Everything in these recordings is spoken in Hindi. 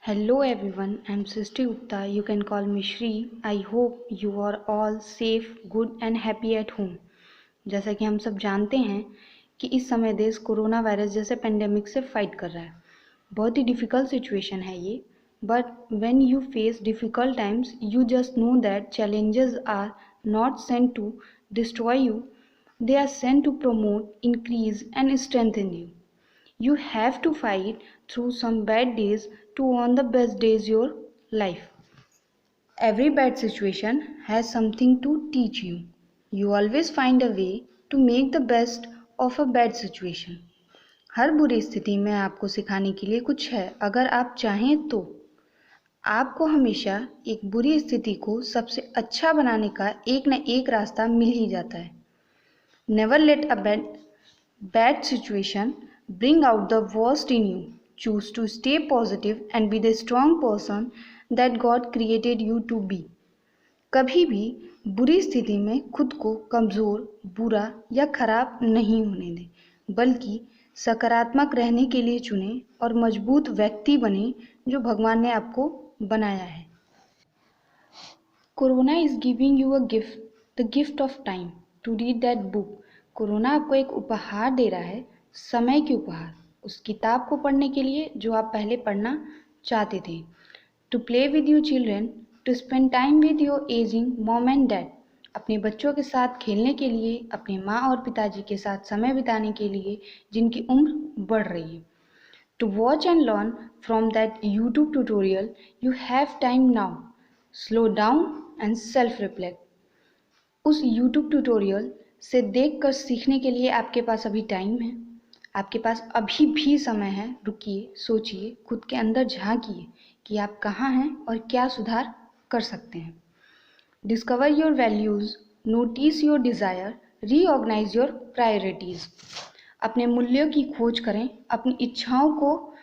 Hello everyone, I'm Srishti Gupta. You can call me Shri. I hope you are all safe, good and happy at home. जैसा कि हम सब जानते हैं कि इस समय देश कोरोना वायरस जैसे पेंडेमिक से फाइट कर रहा है। बहुत ही डिफ़िकल्ट सिचुएशन है ये, but when you face difficult times you just know that challenges are not sent to destroy you, they are sent to promote, increase and strengthen you. You have to fight through some bad days to earn the best days your life. Every bad situation has something to teach you. You always find a way to make the best of a bad situation. हर बुरी स्थिति में आपको सिखाने के लिए कुछ है अगर आप चाहें तो। आपको हमेशा एक बुरी स्थिति को सबसे अच्छा बनाने का एक न एक रास्ता मिल ही जाता है। Never let a bad situation bring out the worst in you. Choose to stay positive and be the strong person that God created you to be. कभी भी बुरी स्थिति में खुद को कमज़ोर, बुरा या खराब नहीं होने दें, बल्कि सकारात्मक रहने के लिए चुनें और मजबूत व्यक्ति बने जो भगवान ने आपको बनाया है। Corona is giving you a gift, the gift of time to read that book. Corona आपको एक उपहार दे रहा है, समय की उपहार, उस किताब को पढ़ने के लिए जो आप पहले पढ़ना चाहते थे। To play with your children, to spend time with your ageing mom and dad. अपने बच्चों के साथ खेलने के लिए, अपने माँ और पिताजी के साथ समय बिताने के लिए जिनकी उम्र बढ़ रही है। To watch and learn from that YouTube tutorial you have time now. Slow down and self reflect. उस यूट्यूब ट्यूटोरियल से देखकर सीखने के लिए आपके पास अभी टाइम है, आपके पास अभी भी समय है। रुकिए, सोचिए, खुद के अंदर झांकिए कि आप कहाँ हैं और क्या सुधार कर सकते हैं। Discover your values, notice your desire, reorganise your priorities. अपने मूल्यों की खोज करें, अपनी इच्छाओं को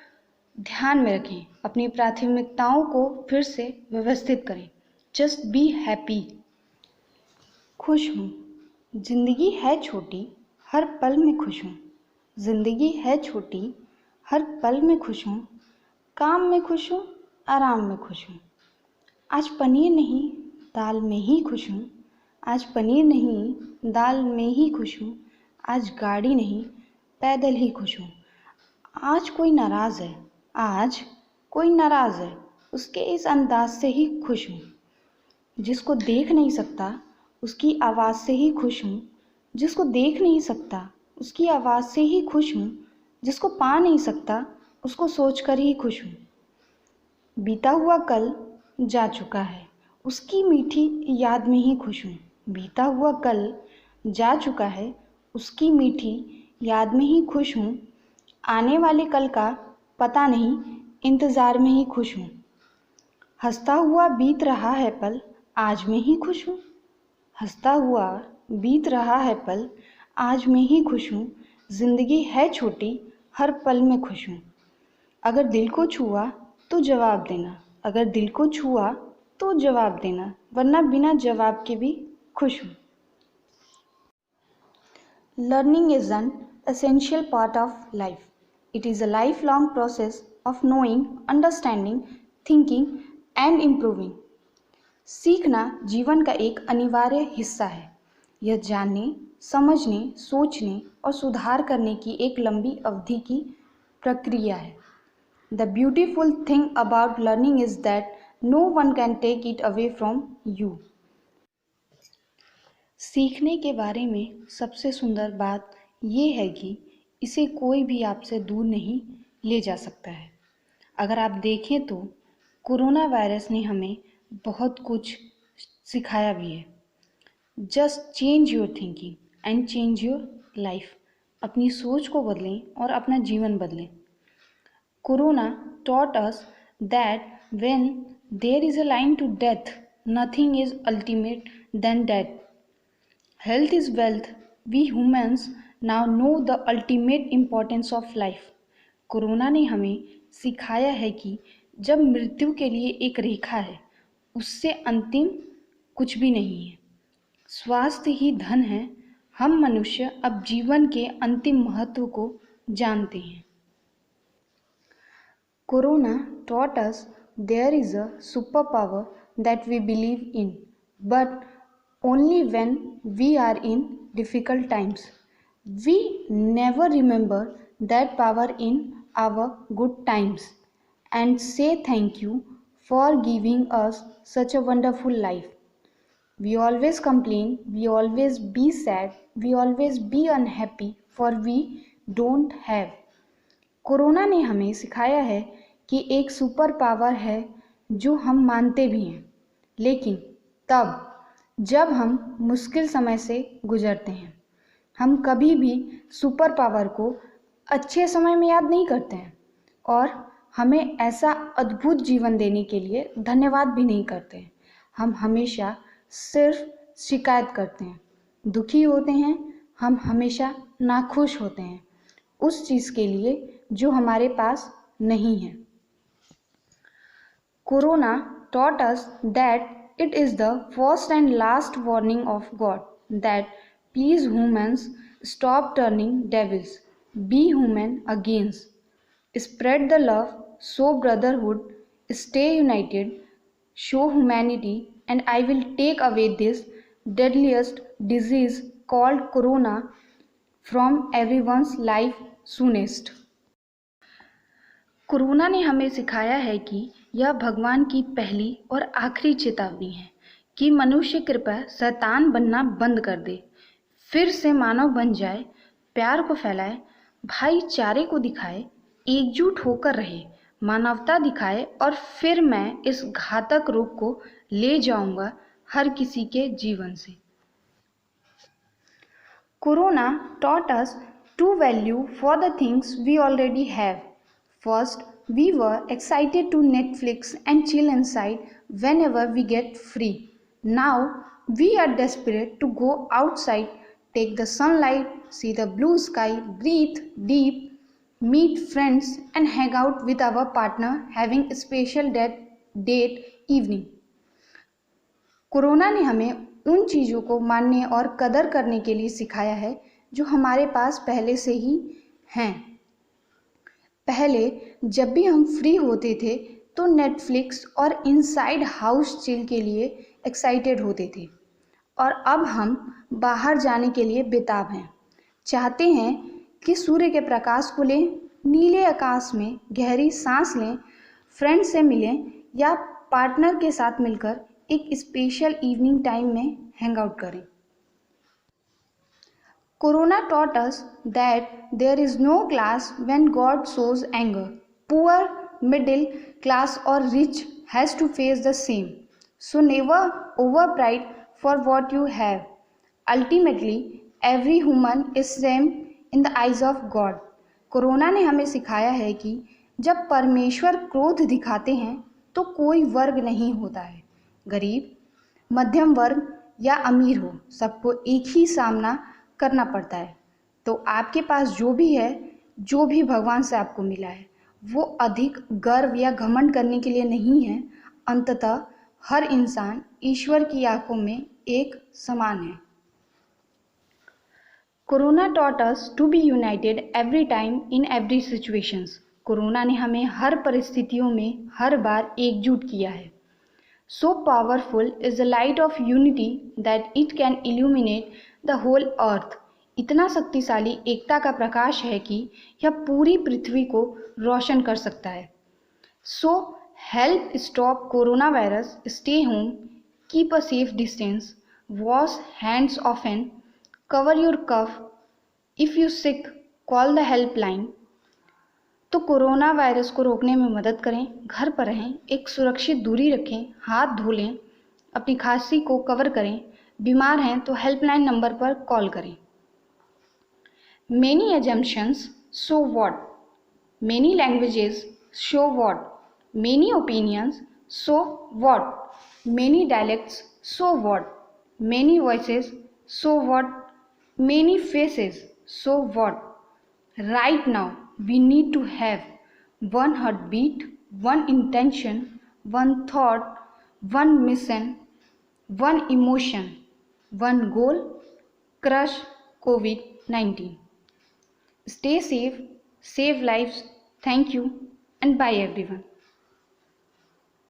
ध्यान में रखें, अपनी प्राथमिकताओं को फिर से व्यवस्थित करें। Just be happy. खुश हूँ, जिंदगी है छोटी, हर पल में खुश हूँ। जिंदगी है छोटी, हर पल में खुश हूँ। काम में खुश हूँ, आराम में खुश हूँ। आज पनीर नहीं, दाल में ही खुश हूँ। आज पनीर नहीं, दाल में ही खुश हूँ। आज गाड़ी नहीं, पैदल ही खुश हूँ। आज कोई नाराज़ है, आज कोई नाराज़ है, उसके इस अंदाज से ही खुश हूँ। जिसको देख नहीं सकता उसकी आवाज़ से ही खुश हूँ। जिसको देख नहीं सकता उसकी आवाज़ से ही खुश हूँ। जिसको पा नहीं सकता उसको सोच कर ही खुश हूँ। बीता हुआ कल जा चुका है, उसकी मीठी याद में ही खुश हूँ। बीता हुआ कल जा चुका है, उसकी मीठी याद में ही खुश हूँ। आने वाले कल का पता नहीं, इंतज़ार में ही खुश हूँ। हंसता हुआ बीत रहा है पल, आज में ही खुश हूँ। हंसता हुआ बीत रहा है पल, आज में ही खुश हूँ। ज़िंदगी है छोटी, हर पल में खुश हूँ। अगर दिल को छुआ तो जवाब देना, अगर दिल को छुआ तो जवाब देना, वरना बिना जवाब के भी खुश हूँ। Learning is an essential part of life. It is a lifelong process of knowing, understanding, thinking and improving. सीखना जीवन का एक अनिवार्य हिस्सा है। यह जानने, समझने, सोचने और सुधार करने की एक लंबी अवधि की प्रक्रिया है। The beautiful thing about learning is that no one can take it away from you. सीखने के बारे में सबसे सुंदर बात ये है कि इसे कोई भी आपसे दूर नहीं ले जा सकता है। अगर आप देखें तो कोरोना वायरस ने हमें बहुत कुछ सिखाया भी है। Just change your thinking and change your life. अपनी सोच को बदलें और अपना जीवन बदलें। Corona taught us that when there is a line to death, nothing is ultimate than death. Health is wealth. We humans now know the ultimate importance of life. Corona ने हमें सिखाया है कि जब मृत्यु के लिए एक रेखा है, उससे अंतिम कुछ भी नहीं है। स्वास्थ्य ही धन है। हम मनुष्य अब जीवन के अंतिम महत्व को जानते हैं। Corona taught us there is a superpower that we believe in, but only when we are in difficult times. We never remember that power in our good times and say thank you for giving us such a wonderful life. We always complain, we always be sad, we always be unhappy for we don't have. Corona ने हमें सिखाया है कि एक सुपर पावर है जो हम मानते भी हैं, लेकिन तब जब हम मुश्किल समय से गुजरते हैं। हम कभी भी सुपर पावर को अच्छे समय में याद नहीं करते हैं और हमें ऐसा अद्भुत जीवन देने के लिए धन्यवाद भी नहीं करते हैं। हम हमेशा सिर्फ शिकायत करते हैं, दुखी होते हैं, हम हमेशा नाखुश होते हैं उस चीज़ के लिए जो हमारे पास नहीं है। Corona taught us that it is the first and last warning of God that please humans stop turning devils, be human again, spread the love, show brotherhood, stay united, show humanity, and I will take away this deadliest disease called corona from everyone's life soonest. Corona ने हमें सिखाया है कि यह भगवान की पहली और आखिरी चेतावनी है कि मनुष्य कृपया शैतान बनना बंद कर दे, फिर से मानव बन जाए, प्यार को फैलाए, भाईचारे को दिखाए, एकजुट होकर रहे, मानवता दिखाए और फिर मैं इस घातक रोग को ले जाऊंगा हर किसी के जीवन से। Corona taught us to value for the things we already have. First, we were excited to Netflix and chill inside whenever we get free. Now, we are desperate to go outside, take the sunlight, see the blue sky, breathe deep, meet friends and hang out with our partner having a special date evening. Corona ने हमें उन चीज़ों को मानने और कदर करने के लिए सिखाया है जो हमारे पास पहले से ही हैं। पहले जब भी हम फ्री होते थे तो नेटफ्लिक्स और इनसाइड हाउस चिल के लिए एक्साइटेड होते थे और अब हम बाहर जाने के लिए बेताब हैं। चाहते हैं कि सूर्य के प्रकाश को लें, नीले आकाश में गहरी सांस लें, फ्रेंड से मिलें या पार्टनर के साथ मिलकर एक स्पेशल इवनिंग टाइम में हैंग आउट करें। Corona taught us that there is no class when God shows anger. Poor, middle class or rich has to face the same. So never overpride for what you have. Ultimately, every human is same in the eyes of God. Corona ने हमें सिखाया है कि जब परमेश्वर क्रोध दिखाते हैं तो कोई वर्ग नहीं होता है। गरीब, मध्यम वर्ग या अमीर हो, सबको एक ही सामना करना पड़ता है। तो आपके पास जो भी है, जो भी भगवान से आपको मिला है, वो अधिक गर्व या घमंड करने के लिए नहीं है। अंततः हर इंसान ईश्वर की आंखों में एक समान है। Corona taught us to be united every time in every situations. Corona ने हमें हर परिस्थितियों में हर बार एकजुट किया है। So powerful is the light of unity that it can illuminate the whole earth. इतना शक्तिशाली एकता का प्रकाश है कि यह पूरी पृथ्वी को रोशन कर सकता है। So help stop coronavirus, stay home, keep a safe distance, wash hands often, cover your cough, if you sick, call the helpline. तो कोरोना वायरस को रोकने में मदद करें, घर पर रहें, एक सुरक्षित दूरी रखें, हाथ धो लें, अपनी खांसी को कवर करें, बीमार हैं तो हेल्पलाइन नंबर पर कॉल करें। Many assumptions, so what? Many languages, so what? Many opinions, so what? Many dialects, so what? Many voices, so what? Many faces, so what? Right now, we need to have one heartbeat, one intention, one thought, one mission, one emotion, one goal, crush COVID-19. Stay safe, save lives. Thank you. and bye everyone.